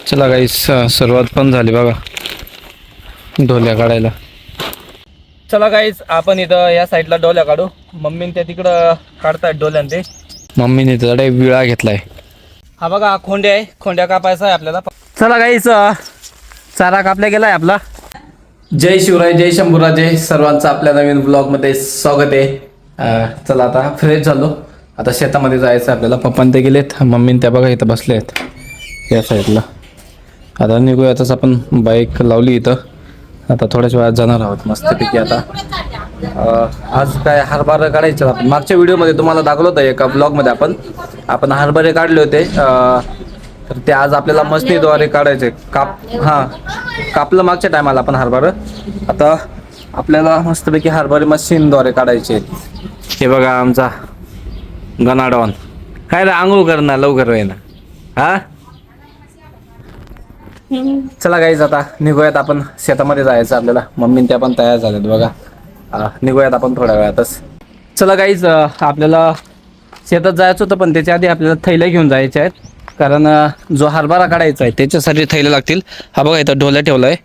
चला गाईस सुरुवात पण झाली बघा डोल्या काढायला. चला गाईस आपण इथं या साईडला डोल्या काढू. मम्मीने त्या तिकडं काढतायत डोल्यान ते. मम्मीने तिकडे विळा घेतलाय. हा बघा हा खोंड्या आहे. खोंड्या कापायचा आहे आपल्याला. चला गाईस चारा कापल्या गेलाय आपला. जय शिवराय जय शंभूराजे सर्वांचं आपल्या नवीन ब्लॉगमध्ये स्वागत आहे. चला आता फ्रेश झालो. आता शेतामध्ये जायचं आपल्याला. पप्पान ते गेलेत. मम्मीने त्या बघा इथं बसले आहेत या साईडला. आता निघूयातच आपण बाईक लावली इथं. आता थोड्याच वेळात जाणार आहोत मस्तपैकी. आता आज काय हरभरा काढायचं. आपण मागच्या व्हिडिओमध्ये तुम्हाला दाखवलं होतं एका ब्लॉगमध्ये आपण हरभरे काढले होते. तर ते आज आपल्याला मशीनद्वारे काढायचे. कापलं मागच्या टायमाला आपण हरभरा. आता आपल्याला मस्तपैकी हरभरे मशीनद्वारे काढायचे. हे बघा आमचा गनाडॉन. काय रे आंघोळ कर ना लवकर आहे ना. हा चला गाईज आता निघूयात आपण. शेतामध्ये जायचं आपल्याला. मम्मीन त्या पण तयार झाल्यात बघा. निघूयात आपण थोड्या वेळातच. चला गाईज आपल्याला शेतात जायचं होतं पण त्याच्या आधी आपल्याला थैल्या घेऊन जायच्या आहेत. कारण जो हरभरा काढायचा आहे त्याच्यासाठी थैल्या लागतील. हा बघा इथं ढोल्या ठेवला आहे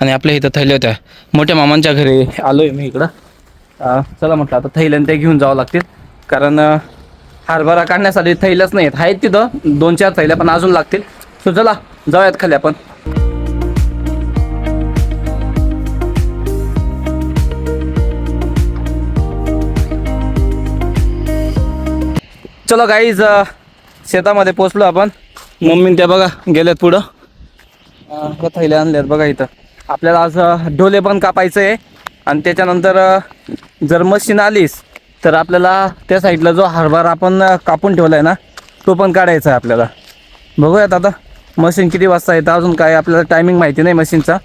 आणि आपल्या इथं थैल्या होत्या. मोठ्या मामांच्या घरी आलो आहे मी इकडं. चला म्हटलं आता थैल्यान ते घेऊन जावं लागतील. कारण हरभरा काढण्यासाठी थैल्याच नाही आहेत तिथं 2-4 थैल्या पण अजून लागतील. सो चला जाऊयात खाली आपण. चलो गाईज शेतामध्ये पोचलो आपण. मम्मीन त्या बघा गेल्यात पुढं. थैल्या आणल्यात बघा इथं. आपल्याला आज डोले पण कापायचं आहे. आणि त्याच्यानंतर जर मशीन आलीस तर आपल्याला त्या साईडला जो हरभरा आपण कापून ठेवला आहे ना तो पण काढायचा आहे आपल्याला. बघूयात आता मशीन किती वाजता येतं. अजून काय आपल्याला टायमिंग माहिती नाही मशीनचा.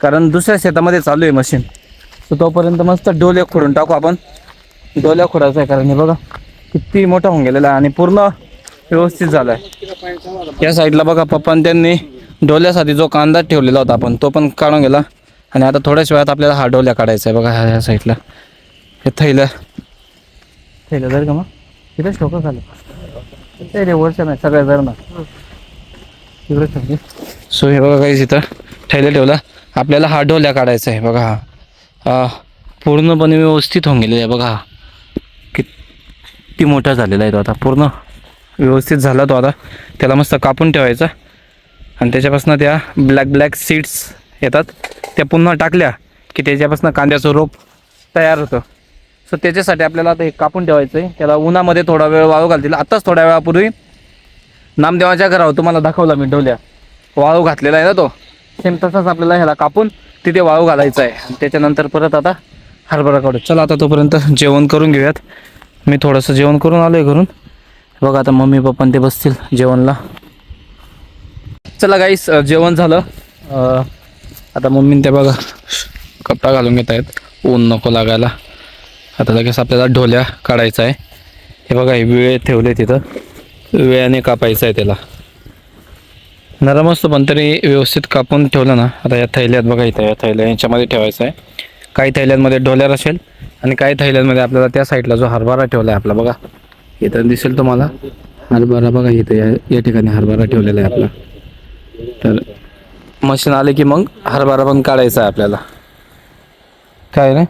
कारण दुसऱ्या शेतामध्ये चालू आहे मशीन. तर तोपर्यंत मस्त डोले खोडून टाकू आपण. डोल्या खोडायचं आहे कारण हे बघा किती मोठा होऊन गेलेला आहे आणि पूर्ण व्यवस्थित झाला आहे. या साईडला बघा पप्पान त्यांनी डोल्यासाठी जो कांदा ठेवलेला होता आपण तो पण काढून गेला. आणि आता थोड्याच वेळात आपल्याला हा डोल्या काढायचा आहे बघा. ह्या साईडला हे थैल्या जर का मग तिथेच ठोकं झालं ते रे वर्ष नाही सगळ्या जर ना तिकडे. सो हे बघा काही इथं थैल्या ठेवला. आपल्याला हा डोल्या काढायचा आहे बघा. हा पूर्णपणे व्यवस्थित होऊन गेलेला आहे बघा. किती मोठा झालेला आहे तो. आता पूर्ण व्यवस्थित झाला तो. आता त्याला मस्त कापून ठेवायचा आणि त्याच्यापासून त्या ब्लॅक सीड्स येतात त्या पुन्हा टाकल्या की त्याच्यापासून कांद्याचं रोप तयार होतं. सो त्याच्यासाठी आपल्याला आता हे कापून ठेवायचं आहे. त्याला उन्हामध्ये थोडा वेळ वाळू घालतील. आत्ताच थोड्या वेळापूर्वी नामदेवाच्या घरावर तुम्हाला दाखवला मी डोल्या वाळू घातलेला आहे ना तो. सेम तसाच आपल्याला ह्याला कापून तिथे वाळू घालायचा आहे. आणि त्याच्यानंतर परत आता हरभरा काढू. चला आता तोपर्यंत जेवण करून घेऊयात. मी थोडंसं जेवण करून आलो आहे घरून. बघा आता मम्मी पप्पा ते बसतील जेवणला. चला गाईस जेवण झालं. आता मम्मीने ते बघा कपडा घालून घेत आहेत ऊन नको लागायला. आता लगेच आपल्याला ढोल्या काढायचा आहे. हे बघा हे विळे ठेवले तिथं. वेळाने कापायचं आहे त्याला. नरम असतो पण तरी व्यवस्थित कापून ठेवलं ना. आता या थैल्यात बघा इथं या थैल्या यांच्यामध्ये ठेवायचं आहे. काही थैल्यांमध्ये डोल्या असेल आणि काही थैल्यांमध्ये आपल्याला त्या साईडला जो हरभरा ठेवला आहे आपला बघा इथं दिसेल तुम्हाला हरभरा बघा इथं या ठिकाणी हरभरा ठेवलेला आहे आपला. तर मशीन आले की मग हरभरा पण काढायचा आहे आपल्याला. काय रे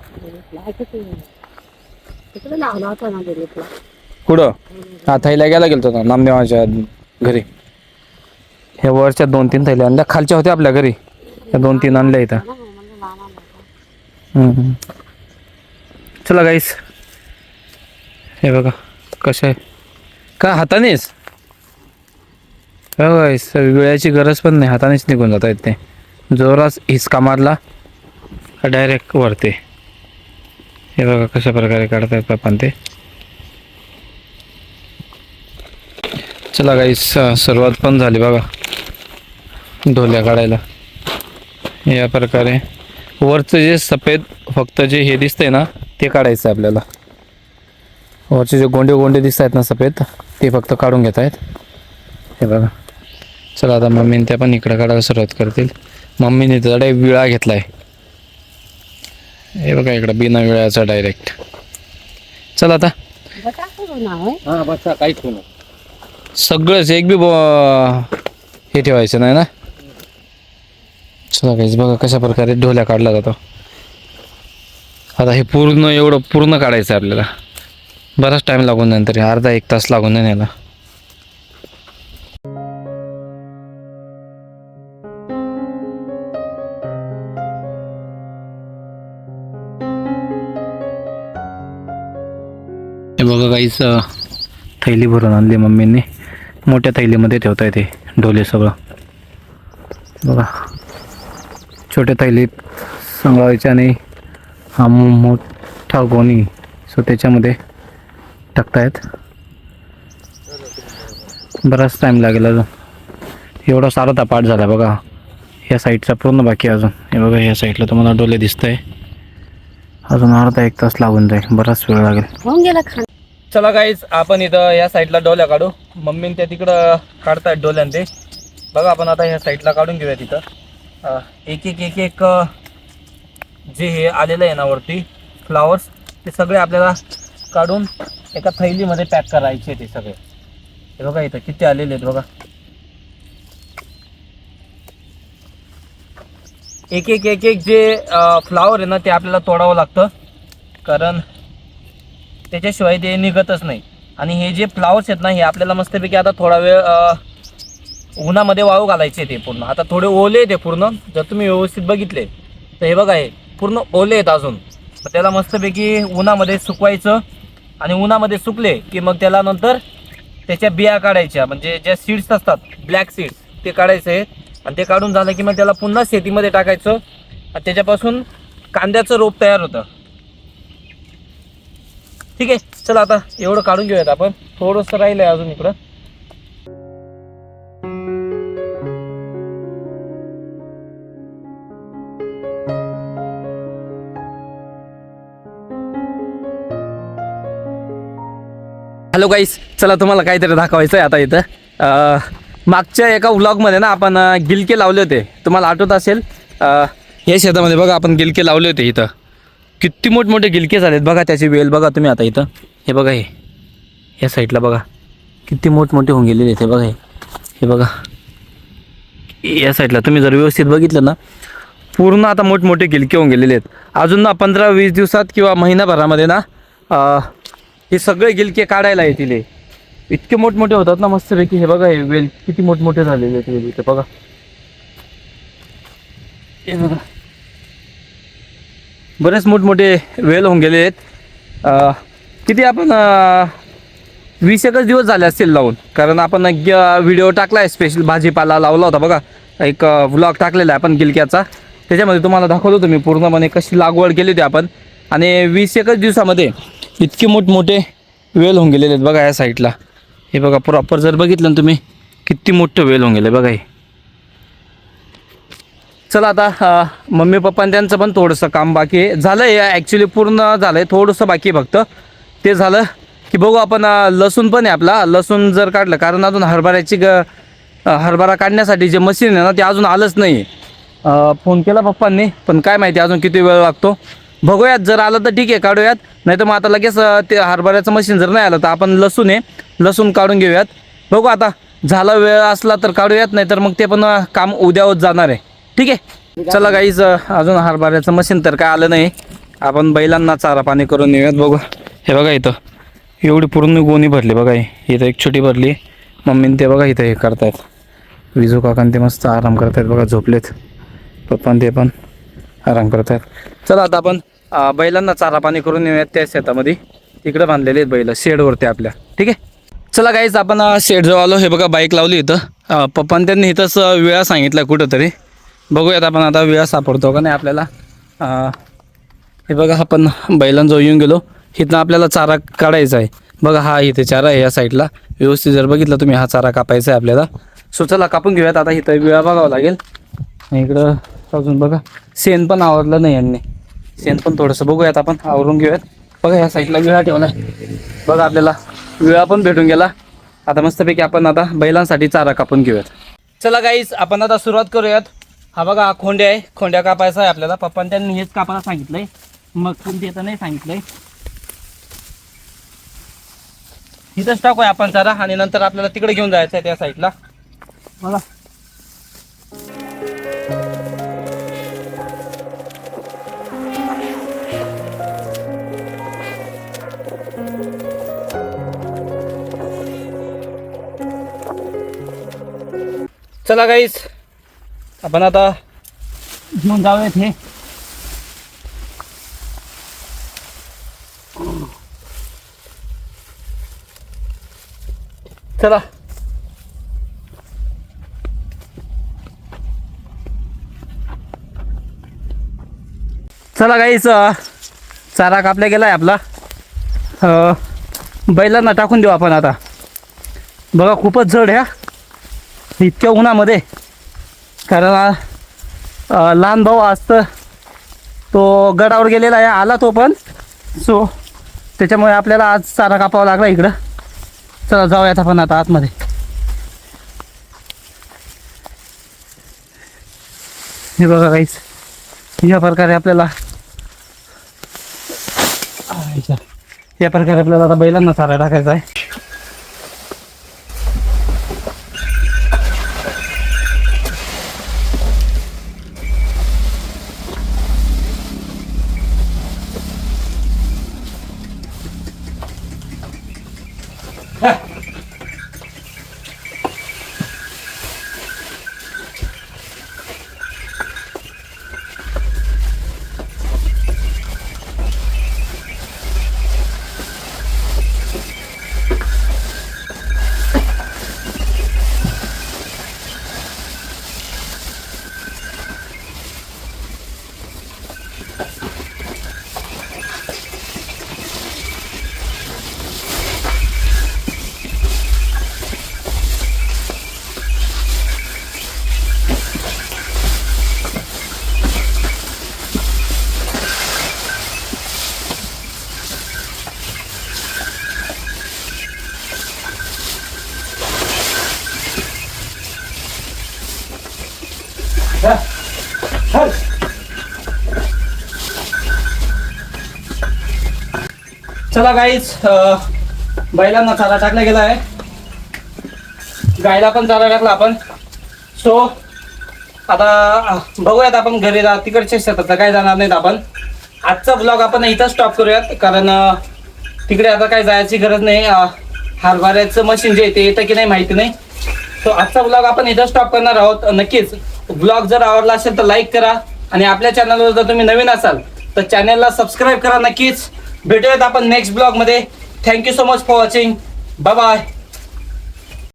कुठं हा थैल्या गेला गेलतो ना नामदेवाच्या घरी. ह्या वरच्या 2-3 थैल्या आणल्या. खालच्या होत्या आपल्या घरी. या 2-3 आणल्या इथं. चला गाईस हे बघा कसं आहे का हातानेच. गाईस वेळाची गरज पण नाही. हातानेच निघून जाता येत ते. जोरात हिसका मारला डायरेक्ट वरते. हे बघा कशा प्रकारे काढतायत पप्पान ते. चला गाईस सुरुवात पण झाली बघा ढोल्या काढायला. या प्रकारे वरचं जे सफेद फक्त जे हे दिसतंय ना ते काढायचं आहे आपल्याला. वरचे जे गोंडे दिसत आहेत ना सफेद ते फक्त काढून घेत आहेत. हे बघा. चला आता मम्मीने त्या पण इकडं काढायला सुरुवात करतील. मम्मीने त्याचा विळा घेतला आहे. हे बघा इकडं बिना विळ्याचा डायरेक्ट. चला आता सगळंच एक बी हे ठेवायचं नाही ना. चला गाईज बघा कशा प्रकारे ढोल्या काढला जातो. आता हे एवढं पूर्ण काढायचं आहे आपल्याला. बराच टाईम लागून नंतर अर्धा एक तास लागून नाही याला. हे बघा गाईच थैली भरून आणली मम्मींनी. मोठ्या थैलीमध्ये ठेवता येते ढोले सगळं. बघा छोट्या थैलीत सांभाळायचे आणि हा मोठा गोणी सो त्याच्यामध्ये टाकतायत. बराच टाईम लागेल अजून. एवढा सारा पाठ झाला बघा. ह्या साईडचा पूर्ण बाकी अजून. हे बघा ह्या साईडला तुम्हाला डोले दिसत आहे. अजून अर्धा एक तास लागून जाईल. बराच वेळ लागेल. चला गाईज आपण इथं या साईडला डोल्या काढू. मम्मीने त्या तिकडं काढतायत डोल्यान ते. बघा आपण आता ह्या साईडला काढून घेऊया. तिथं एक एक एक एक जे हे आलेलं आहे ना वरती फ्लावर्स ते सगळे आपल्याला काढून एका थैलीमध्ये पॅक करायचे ते सगळे. हे बघा इथं किती आलेले आहेत बघा. एक एक एक एक जे फ्लावर आहे ना ते आपल्याला तोडावं लागतं, कारण त्याच्याशिवाय ते निघतच नाही. आणि हे जे फ्लावर्स आहेत ना हे आपल्याला मस्तपैकी आता थोडा वेळ उन्हामध्ये वाळू घालायचे ते पूर्ण. आता थोडे ओले आहेत ते पूर्ण. जर तुम्ही व्यवस्थित बघितले तर हे बघा हे पूर्ण ओले आहेत अजून. त्याला मस्तपैकी उन्हामध्ये सुकवायचं आणि उन्हामध्ये सुकले की मग त्याला नंतर त्याच्या बिया काढायच्या, म्हणजे ज्या सीड्स असतात ब्लॅक सीड्स ते काढायचे. आणि ते काढून झालं की मग त्याला पुन्हा शेतीमध्ये टाकायचं आणि त्याच्यापासून कांद्याचं रोप तयार होतं. ठीक आहे, चला आता एवढं काढून घेऊयात आपण. थोडंसं राहिलंय अजून इकडं. हॅलो गाईस, चला तुम्हाला काहीतरी दाखवायचं आहे आता इथं. मागच्या एका व्लॉगमध्ये ना आपण गिलके लावले होते, तुम्हाला आठवत असेल. या शेतामध्ये बघा आपण गिलके लावले होते. इथं किती मोठमोठे गिलके झालेत बघा. त्याची वेल बघा तुम्ही आता इथं. हे बघा हे या साईडला बघा किती मोठमोठे होऊन गेलेले आहेत. हे बघा हे बघा या साईडला तुम्ही जर व्यवस्थित बघितलं ना पूर्ण आता मोठमोठे गिलके होऊन गेलेले आहेत. अजून ना 15-20 दिवसात किंवा महिनाभरामध्ये ना हे सगळे गिलके काढायला येतील. इतके मोठमोठे होतात ना मस्तपैकी. हे बघा हे वेल किती मोठमोठे झालेले आहेत वेल इथे बघा. हे बघा बरेच मोठमोठे वेल होऊन गेले आहेत. किती आपण 20 दिवस झाले असतील लावून, कारण आपण व्हिडिओ टाकला आहे स्पेशल भाजीपाला लावला होता बघा. एक व्लॉग टाकलेला आहे आपण गिलक्याचा. त्याच्यामध्ये तुम्हाला दाखवतो तुम्ही पूर्णपणे कशी लागवड केली होती आपण. आणि 20 दिवसामध्ये इतके मोठमोठे वेल होऊन गेलेले आहेत बघा या साईडला. हे बघा प्रॉपर जर बघितलं ना तुम्ही किती मोठं वेल होऊन गेले बघा हे. चला आता मम्मी पप्पा त्यांचं पण थोडंसं काम बाकी आहे. झालं आहे ॲक्च्युली पूर्ण झालं आहे, थोडंसं बाकी आहे फक्त. ते झालं की बघू आपण लसूण पण आहे आपला. लसूण जर काढलं, कारण अजून हरभरा काढण्यासाठी जे मशीन आहे ना ते अजून आलंच नाही. फोन केला पप्पांनी, पण काय माहिती अजून किती वेळ लागतो. बघूयात, जर आलं तर ठीक आहे काढूयात. नाही तर मग आता लगेच ते हरभऱ्याचं मशीन जर नाही आलं तर आपण लसूण काढून घेऊयात. बघू आता झाला वेळ असला तर काढूयात, नाही तर मग ते पण काम उद्या होत जाणार आहे. ठीक आहे, चला गाईज अजून हरभऱ्याचं मशीन तर काय आलं नाही. आपण बैलांना चारा पाणी करून नेऊयात. बघू हे बघा इथं एवढी पूर्ण गोणी भरली बघा. इथं एक छोटी भरली. मम्मीने ते बघा इथं हे करतायत. विजू काकान ते मस्त आराम करतायत बघा, झोपलेत. पप्पा ते पण आराम करतायत. चला आता आपण बैलांना चारा पाणी करून नेऊयात त्या शेतामध्ये. तिकडे बांधलेले आहेत बैल शेडवरती आपल्या. ठीक आहे, चला गाईज आपण शेडजवळ आलो. हे बघा बाईक लावली इथं. पप्पांनी त्यांनी इथंच वेळा सांगितला कुठंतरी. बघूयात आपण आता वेळा सापडतो का नाही आपल्याला. हे बघा आपण बैलांजवळ येऊन गेलो. इथनं आपल्याला चारा काढायचा आहे बघा. हा इथे चारा आहे या साईडला. व्यवस्थित जर बघितलं तुम्ही हा चारा कापायचा आहे आपल्याला. सो चला कापून घेऊयात. आता इथं वेळा बघावं लागेल. इकडं अजून बघा शेण पण आवरलं नाही यांनी. शेण पण थोडंसं बघूयात आपण आवरून घेऊयात. बघा या साईडला विळा ठेवला आहे बघा. आपल्याला विळा पण भेटून गेला. आता मस्तपैकी आपण आता बैलांसाठी चारा कापून घेऊयात. चला गाईस आपण आता सुरुवात करूयात. हा बघा हा खोंड्या आहे. खोंड्या कापायचा आहे आपल्याला. पप्पांनी त्यांनी हेच कापायला सांगितलंय, मग कोणती येतं नाही सांगितलंय. इथंच टाकूया आपण चारा आणि नंतर आपल्याला तिकडे घेऊन जायचं आहे त्या साईडला बघा. चला गाईस, आपण आता घेऊन जाऊयात हे. चला चला गाईस, चारा कापला गेलाय आपला. बैलांना टाकून देऊ आपण आता. बघा खूपच जड ह्या इतक्या उन्हामध्ये, कारण लहान भाऊ असतं तो गडावर गेलेला आहे, आला तो पण. सो त्याच्यामुळे आपल्याला आज चारा कापावा लागला इकडं. चला जाऊयात आपण आता आतमध्ये. हे बघा गाईस, या प्रकारे आपल्याला आता बैलांना चारा टाकायचा आहे. चला गाईज, बैलांना चारा टाकला गेला आहे, गायला पण चारा टाकला आपण. सो आता बघूयात आपण घरी तिकडच्या शेतात काय जाणार नाहीत आपण. आजचा ब्लॉग आपण इथं स्टॉप करूयात, कारण तिकडे आता काय जायची गरज नाही. हरभऱ्याचं मशीन जे ते येतं की नाही माहिती नाही. सो आजचा ब्लॉग आपण इथं स्टॉप करणार आहोत. नक्कीच ब्लॉग जर आवडला असेल तर लाईक करा, आणि आपल्या चॅनलवर जर तुम्ही नवीन असाल तर चॅनलला सबस्क्राईब करा. नक्कीच भेटूयात आपण नेक्स्ट ब्लॉगमध्ये. Thank you so much for watching. Bye bye.